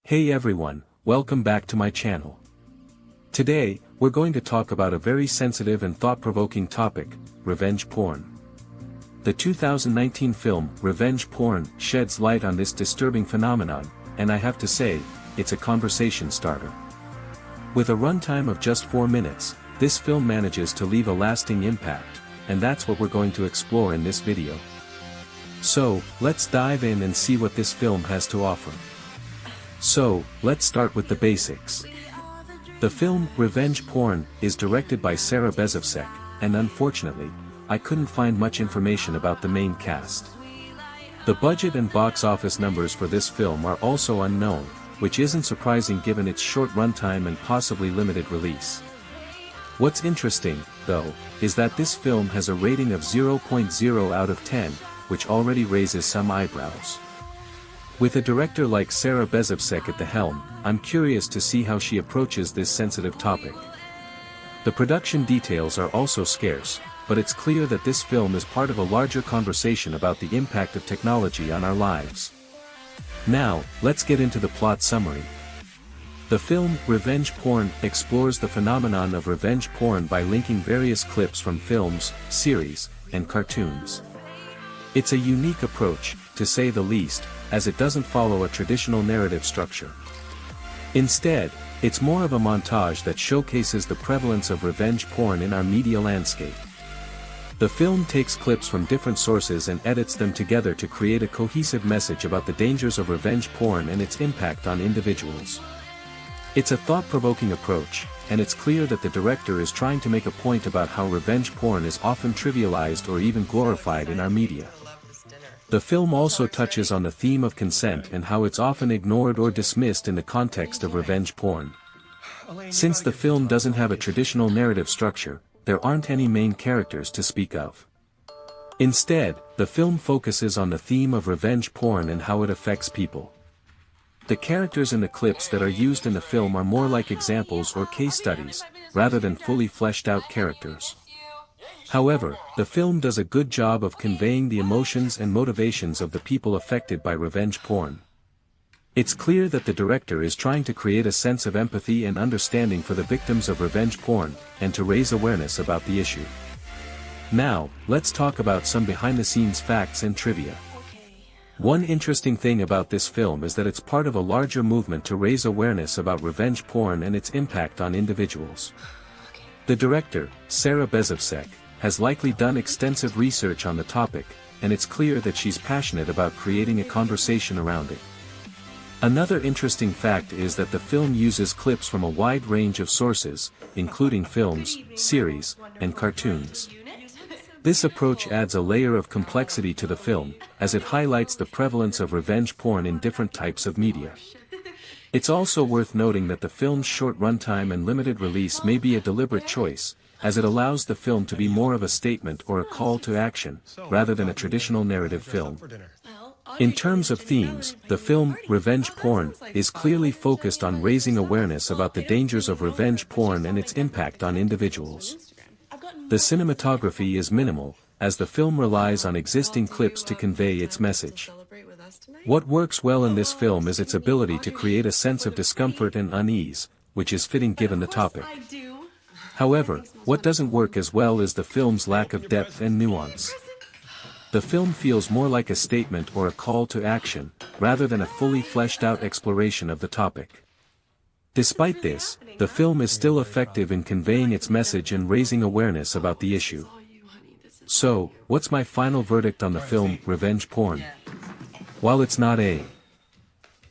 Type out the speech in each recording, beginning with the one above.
Hey everyone, welcome back to my channel. Today, we're going to talk about a very sensitive and thought-provoking topic, revenge porn. The 2019 film, Revenge Porn, sheds light on this disturbing phenomenon, and I have to say, it's a conversation starter. With a runtime of just 4 minutes, this film manages to leave a lasting impact, and that's what we're going to explore in this video. So, let's dive in and see what this film has to offer. So, let's start with the basics. The film, Revenge Porn, is directed by Sarah Bezovsek, and unfortunately, I couldn't find much information about the main cast. The budget and box office numbers for this film are also unknown, which isn't surprising given its short runtime and possibly limited release. What's interesting, though, is that this film has a rating of 0.0 out of 10, which already raises some eyebrows. With a director like Sarah Bezovsek at the helm, I'm curious to see how she approaches this sensitive topic. The production details are also scarce, but it's clear that this film is part of a larger conversation about the impact of technology on our lives. Now, let's get into the plot summary. The film, Revenge Porn, explores the phenomenon of revenge porn by linking various clips from films, series, and cartoons. It's a unique approach, to say the least, as it doesn't follow a traditional narrative structure. Instead, it's more of a montage that showcases the prevalence of revenge porn in our media landscape. The film takes clips from different sources and edits them together to create a cohesive message about the dangers of revenge porn and its impact on individuals. It's a thought-provoking approach, and it's clear that the director is trying to make a point about how revenge porn is often trivialized or even glorified in our media. The film also touches on the theme of consent and how it's often ignored or dismissed in the context of revenge porn. Since the film doesn't have a traditional narrative structure, there aren't any main characters to speak of. Instead, the film focuses on the theme of revenge porn and how it affects people. The characters in the clips that are used in the film are more like examples or case studies, rather than fully fleshed out characters. However, the film does a good job of conveying the emotions and motivations of the people affected by revenge porn. It's clear that the director is trying to create a sense of empathy and understanding for the victims of revenge porn, and to raise awareness about the issue. Now, let's talk about some behind-the-scenes facts and trivia. One interesting thing about this film is that it's part of a larger movement to raise awareness about revenge porn and its impact on individuals. The director, Sarah Bezovsek, has likely done extensive research on the topic, and it's clear that she's passionate about creating a conversation around it. Another interesting fact is that the film uses clips from a wide range of sources, including films, series, and cartoons. This approach adds a layer of complexity to the film, as it highlights the prevalence of revenge porn in different types of media. It's also worth noting that the film's short runtime and limited release may be a deliberate choice, as it allows the film to be more of a statement or a call to action, rather than a traditional narrative film. In terms of themes, the film, Revenge Porn, is clearly focused on raising awareness about the dangers of revenge porn and its impact on individuals. The cinematography is minimal, as the film relies on existing clips to convey its message. What works well in this film is its ability to create a sense of discomfort and unease, which is fitting given the topic. However, what doesn't work as well is the film's lack of depth and nuance. The film feels more like a statement or a call to action, rather than a fully fleshed out exploration of the topic. Despite this, the film is still effective in conveying its message and raising awareness about the issue. So, what's my final verdict on the film, Revenge Porn? While it's not a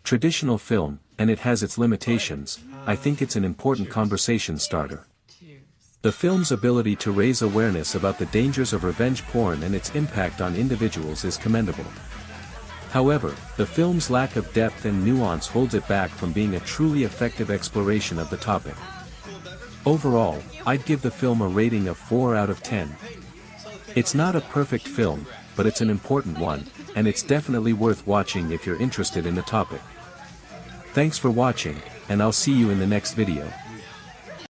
traditional film, and it has its limitations, I think it's an important conversation starter. The film's ability to raise awareness about the dangers of revenge porn and its impact on individuals is commendable. However, the film's lack of depth and nuance holds it back from being a truly effective exploration of the topic. Overall, I'd give the film a rating of 4 out of 10. It's not a perfect film, but it's an important one, and it's definitely worth watching if you're interested in the topic. Thanks for watching, and I'll see you in the next video.